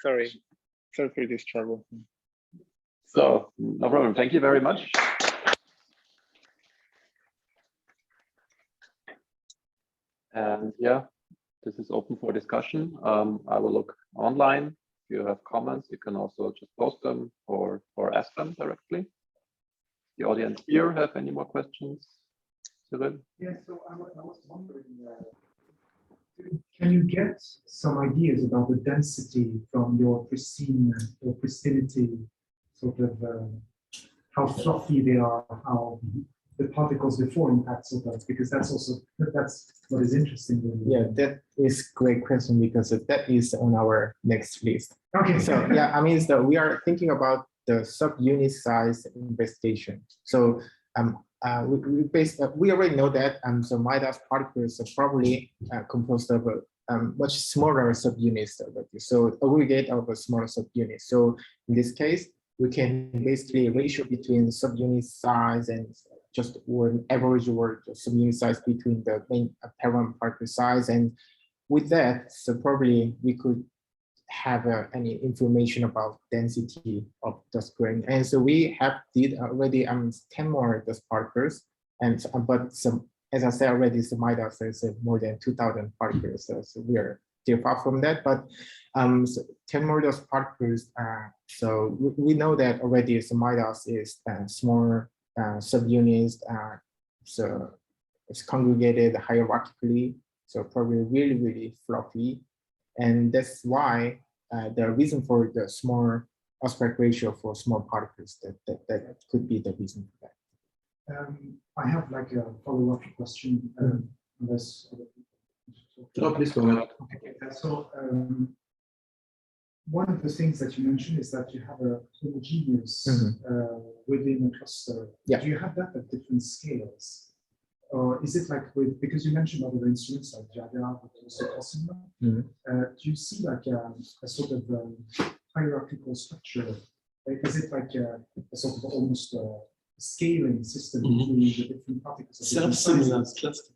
Sorry for this trouble. So no problem. Thank you very much. And yeah, this is open for discussion. I will look online. If you have comments, you can also just post them or ask them directly. The audience here have any more questions? Cyril? Yeah, so I was wondering, can you get some ideas about the density from your pristine or pristinity, sort of how fluffy they are, how the particles before impact sort of, because that's what is interesting. Yeah, that is great question because that is on our next list. Okay. So yeah, I mean, we are thinking about the subunit size investigation. So we already know that so MIDAS particles are probably composed of much smaller subunits. So aggregate of a smaller subunit. So in this case, we can basically ratio between subunit size and just one average or subunit size between the main parent particle size. And with that, so probably we could have any information about density of dust grain. And so we did already 10 more dust particles, and but some, as I said already, so MIDAS is more than 2,000 particles. So we are still far from that, but so 10 more dust particles. So we know that already. So MIDAS is smaller subunits. So it's congregated hierarchically. So probably really fluffy. And that's why the reason for the small aspect ratio for small particles, that could be the reason for that. I have like a follow-up question, unless other people. No, please go ahead. Okay, so one of the things that you mentioned is that you have a homogeneous within a cluster. Yeah. Do you have that at different scales? Or is it like because you mentioned other instruments like Jada, but also COSIMA, do you see like a sort of hierarchical structure? Like, is it like a sort of almost a scaling system between the different particles? Self-similar cluster.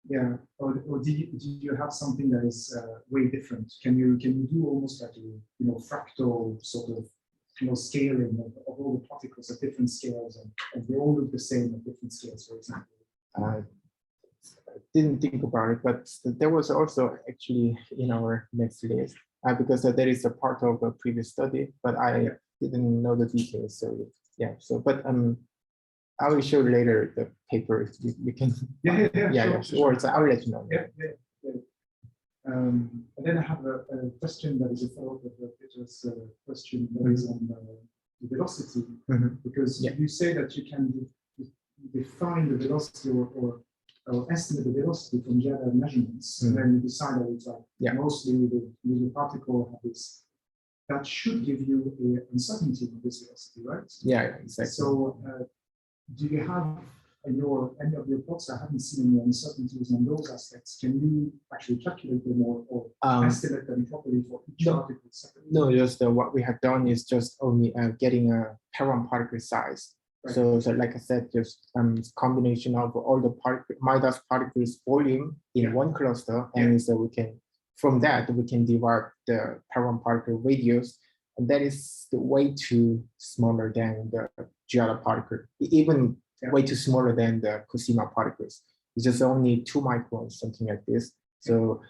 Yeah, or do you have something that is way different? Can you do almost like a fractal sort of scaling of all the particles at different scales, and they all look the same at different scales, for example? I didn't think about it, but there was also actually in our next list because that is a part of a previous study, but I didn't know the details. So yeah, so but I will show later the paper. We can sure. So I'll let you know. And then I have a question that is a follow-up of Peter's question that is on the velocity, because you say that you can define the velocity or estimate the velocity from Jada measurements, and then you decide that it's like mostly the particle have this, that should give you an uncertainty of this velocity, right? Yeah, exactly. So do you have any of your plots? I haven't seen any uncertainties on those aspects. Can you actually calculate them or estimate them properly for each particle separately? No, just what we have done is just only getting a parent particle size. Right. So like I said, just combination of all the MIDAS particles volume in one cluster, and so we can, from that we can derive the parent particle radius, and that is way too smaller than the Giada particle, even way too smaller than the COSIMA particles. It's just only 2 microns, something like this. So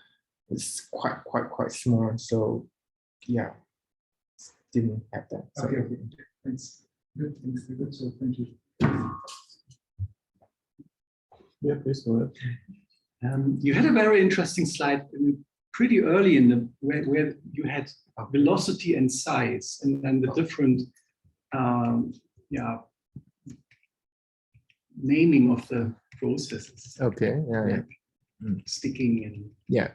it's quite small. So yeah, didn't have that. So, okay, thanks. Good, good. So thank you. Yeah, please go ahead. You had a very interesting slide pretty early in the where you had velocity and size and the different naming of the processes. Okay. Yeah. Sticking and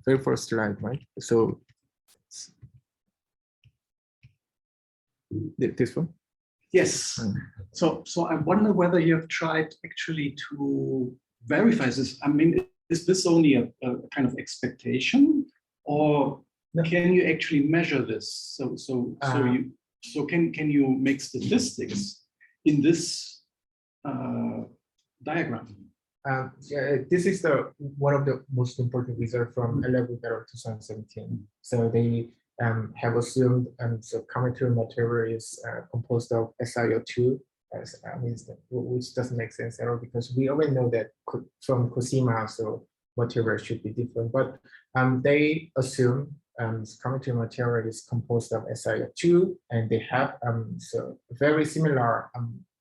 very first slide, right? So this one. yes. So I wonder whether you have tried actually to verify this. I mean, is this only a kind of expectation, or can you actually measure this? So can you make statistics in this diagram? This is one of the most important results from ÖAW 2017. So they have assumed so cometary material is composed of SiO2, which doesn't make sense at all because we already know that from COSIMA, so material should be different. But they assume cometary material is composed of SiO2, and they have so very similar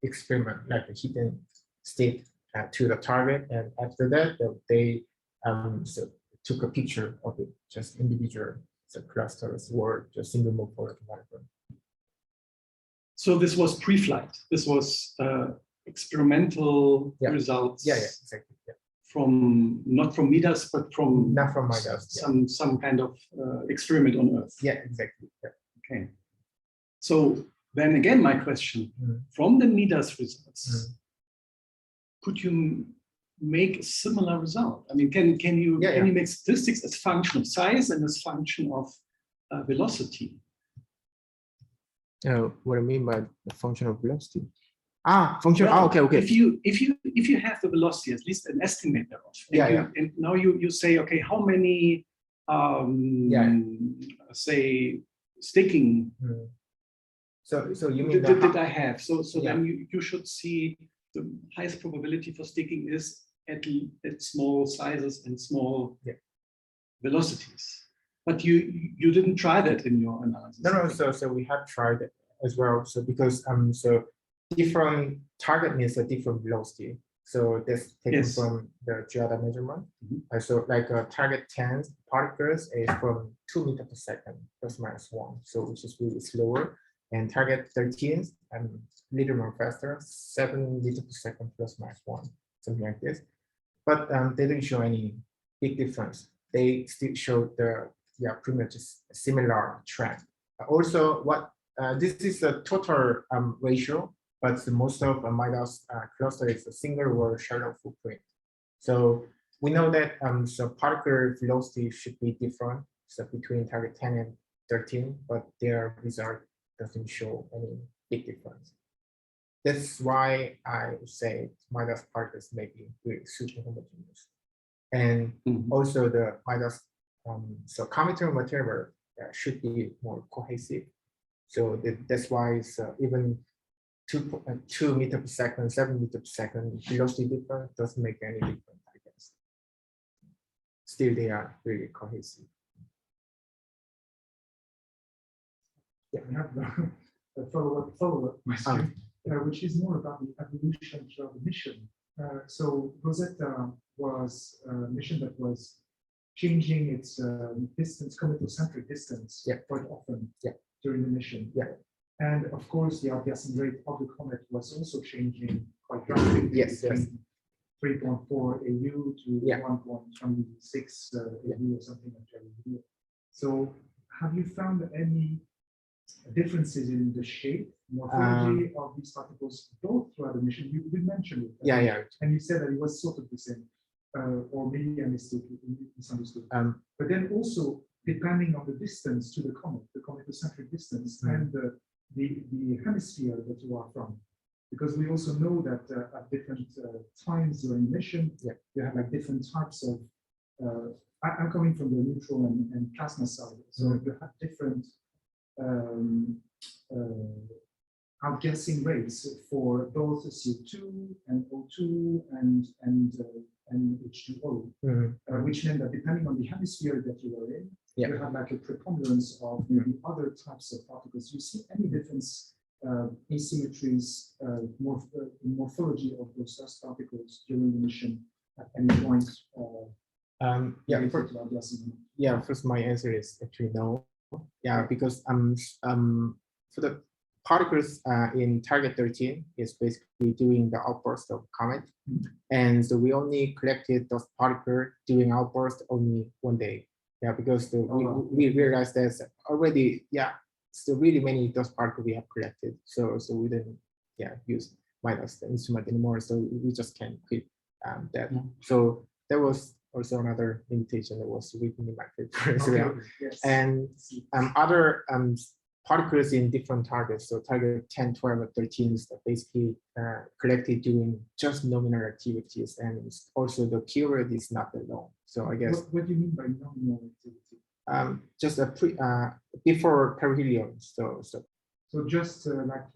experiment like a hidden state to the target, and after that they so took a picture of it, just individual clusters or just single morphology. So this was pre-flight. This was experimental results. Yeah, exactly. Yeah. From not from MIDAS, but from not from MIDAS. Some kind of experiment on Earth. Yeah, exactly. Yeah. Okay. So then again, my question: from the MIDAS results, could you make a similar result? I mean, can you make statistics as function of size and as function of velocity? What do you mean by the function of velocity? Function. Well, okay. If you have the velocity, at least an estimate thereof, and now you say, okay, how many say sticking so you mean did I have? So then you should see the highest probability for sticking is at small sizes and small velocities. But you didn't try that in your analysis. No. So we have tried it as well. So because so different target means a different velocity. So that's taken from the geoda measurement. So like target 10 particles is from 2 meters per second plus minus 1. So which is really slower. And target 13 and little more faster, 7 meters per second plus minus 1, something like this. But they didn't show any big difference. They still show the pretty much a similar trend. Also, what this is a total ratio, but the most of MIDAS cluster is a single or shallow footprint. So we know that so particle velocity should be different, so between target 10 and 13, but their result doesn't show any big difference. That's why I say MIDAS particles may be really super homogeneous. And also the MIDAS so cometary material should be more cohesive. So that's why it's even 2 meters per second, 7 meters per second velocity difference doesn't make any difference, I guess. Still, they are really cohesive. Yeah, we have a follow-up question, which is more about the evolution throughout the mission. So Rosetta was a mission that was changing its distance, cometary-centric distance quite often during the mission. And of course, the outgassing rate of the comet was also changing quite drastically. 3.4 AU to 1.26 AU or something like that. So have you found any differences in the shape, morphology of these particles both throughout the mission? You mentioned it. And you said that it was sort of the same. Or maybe I misunderstood. But then also, depending on the distance to the comet-centric distance, and the hemisphere that you are from, because we also know that at different times during mission, you have like different types of. I'm coming from the neutral and plasma side, so you have different outgassing rates for both CO2 and O2 and H2O, which meant that depending on the hemisphere that you are in, you have like a preponderance of maybe other types of particles. Do you see any difference, asymmetries, morphology of those dust particles during the mission at any point? First my answer is actually no. Because for the particles in target 13 is basically during the outburst of comet, and so we only collected those particles during outburst only one day. Because we realized there's already still really many dust particles we have collected. So we didn't use MIDAS the instrument anymore. So we just can't quit that. So there was also another limitation that was written in my paper as well. And other particles in different targets. So target 10, 12, or 13 is basically collected during just nominal activities, and also the Q rate is not that long. So I guess. What do you mean by nominal activity? Just a before perihelion. So just like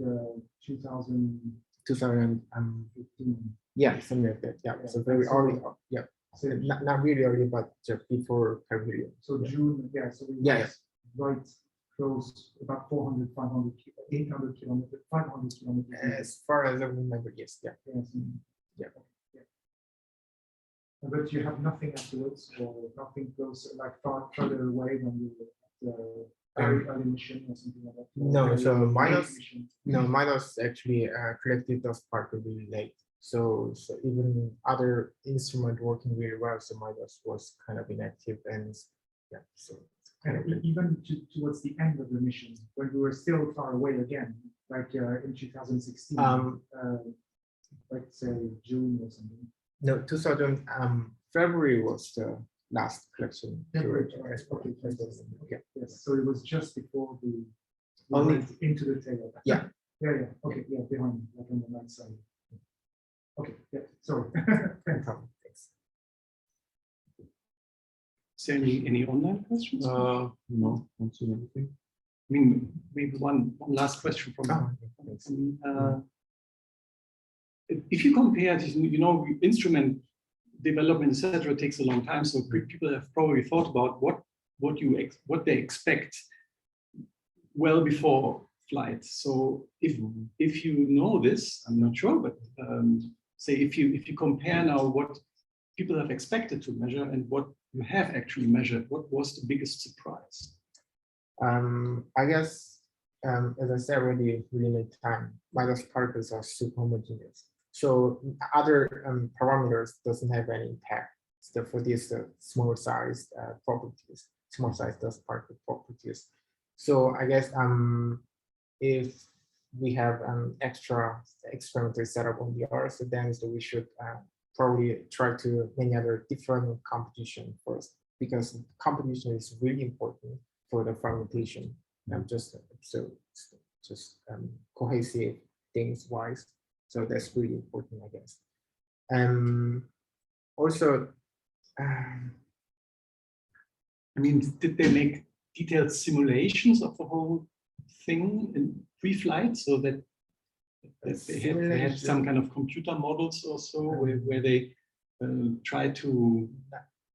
2015. Yeah, something like that. Yeah, so very early. Yeah, so not really early, but just before perihelion. So June, yeah. So right close, about 400, 500, 800 kilometers, 500 kilometers. As far as I remember, yes. Yeah. Yes. Yeah. But you have nothing afterwards, or nothing close, like further away when you very early mission or something like that. No, so MIDAS actually collected dust particle really late. So even other instrument working really well, so MIDAS was kind of inactive, and yeah, so even towards the end of the mission, when we were still far away again, like in 2016, let's say June or something. No, 2000 February was the last collection period. Okay, yeah. Yes, so it was just before we Only went into the tail. Yeah. Yeah. Okay. Yeah, behind, like on the right side. Okay. Yeah. Sorry. Thanks. Is there any online questions? No, don't see anything. I mean, maybe one last question from me. If you compare this, instrument development, etc., takes a long time. So people have probably thought about what they expect well before flight. So if you know this, I'm not sure, but say if you compare now what people have expected to measure and what you have actually measured, what was the biggest surprise? I guess, as I said already, limited time, MIDAS particles are super homogeneous. So other parameters doesn't have any impact. So for these small size properties, small size dust particle properties. So I guess if we have extra experimental setup on the Earth, so then we should probably try to many other different competition first, because competition is really important for the fragmentation. Just cohesive things wise. So that's really important, I guess. Also, I mean, did they make detailed simulations of the whole thing in pre-flight, so that they had some kind of computer models also where they try to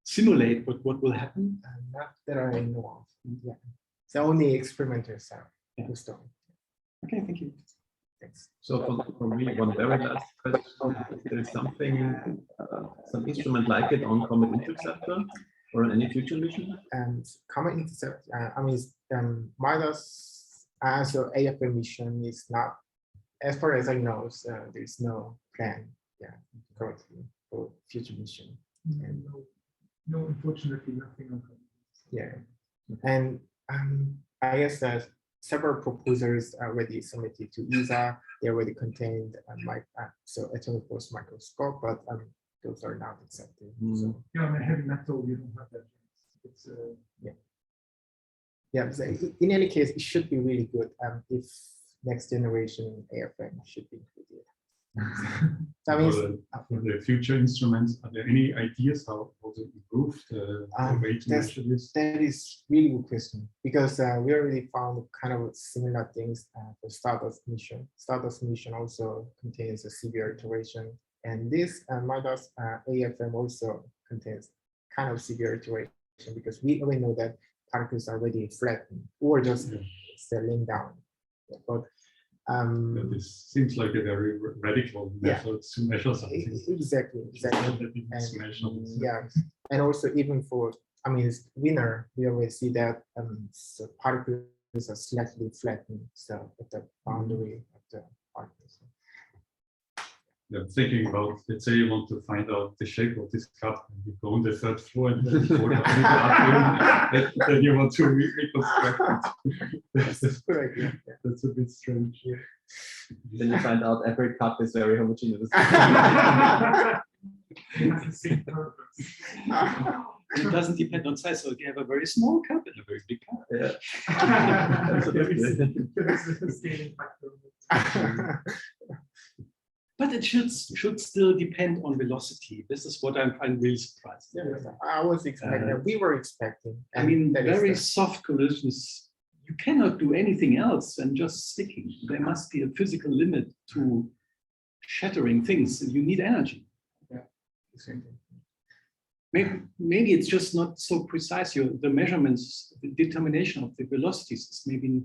simulate what will happen? Not that I know of. Yeah, it's only experimental setup. Yeah. Okay, thank you. Thanks. So for me, one very last question: if there is something, some instrument like it on Comet Interceptor or on any future mission? And Comet Interceptor, I mean, MIDAS as an AFM mission is not, as far as I know, there's no plan, currently for future mission. And no, unfortunately, nothing on Comet. Yeah, and I guess that several proposals are already submitted to ESA. They already contained so atomic force microscope, but those are not accepted. So yeah, on a heavy metal, you don't have that. It's yeah. So in any case, it should be really good if next generation AFM should be included. That means for the future instruments, are there any ideas how to improve the way to measure this? That is really good question, because we already found kind of similar things for Stardust mission. Stardust mission also contains a severe iteration, and this MIDAS AFM also contains kind of severe iteration, because we already know that particles are already flattened or just settling down. But this seems like a very radical method to measure something. Exactly. And, yeah, and also even for, I mean, winner, we always see that so particles are slightly flattened, so at the boundary of the particles. Yeah, thinking about, let's say you want to find out the shape of this cup, and you go on the third floor and then then you want to reconstruct it. That's correct. Yeah. That's a bit strange. Yeah. Then you find out every cup is very homogeneous. It doesn't depend on size. So if you have a very small cup and a very big cup. Yeah. But but it should still depend on velocity. This is what I'm really surprised. Yeah, I was expecting. We were expecting. I mean, very soft collisions. You cannot do anything else than just sticking. There must be a physical limit to shattering things. You need energy. Yeah, exactly. Maybe it's just not so precise. The measurements, the determination of the velocities is maybe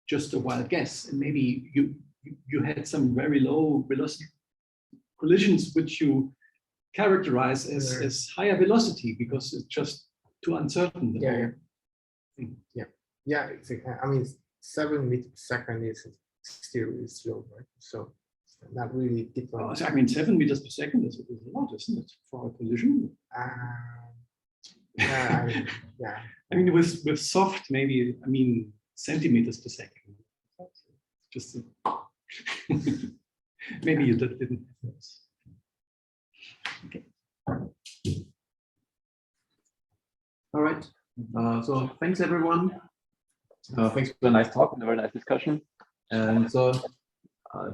just a wild guess, and maybe you had some very low velocity collisions which you characterize as higher velocity because it's just too uncertain. Yeah, exactly. I mean, 7 meters per second is still really slow, right? So not really different. I mean, 7 meters per second is a lot, isn't it, for a collision? Yeah. I mean, with soft, maybe, I mean, centimeters per second. Just maybe you didn't have those. Okay. All right. So thanks everyone. Thanks for the nice talk and a very nice discussion. And so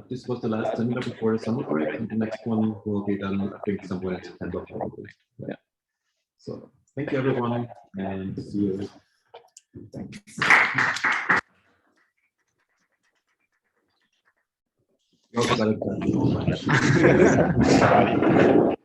this was the last seminar before the summer break, and the next one will be done, I think, somewhere in September probably. Yeah. So thank you everyone, and see you. Thanks. You also got it done.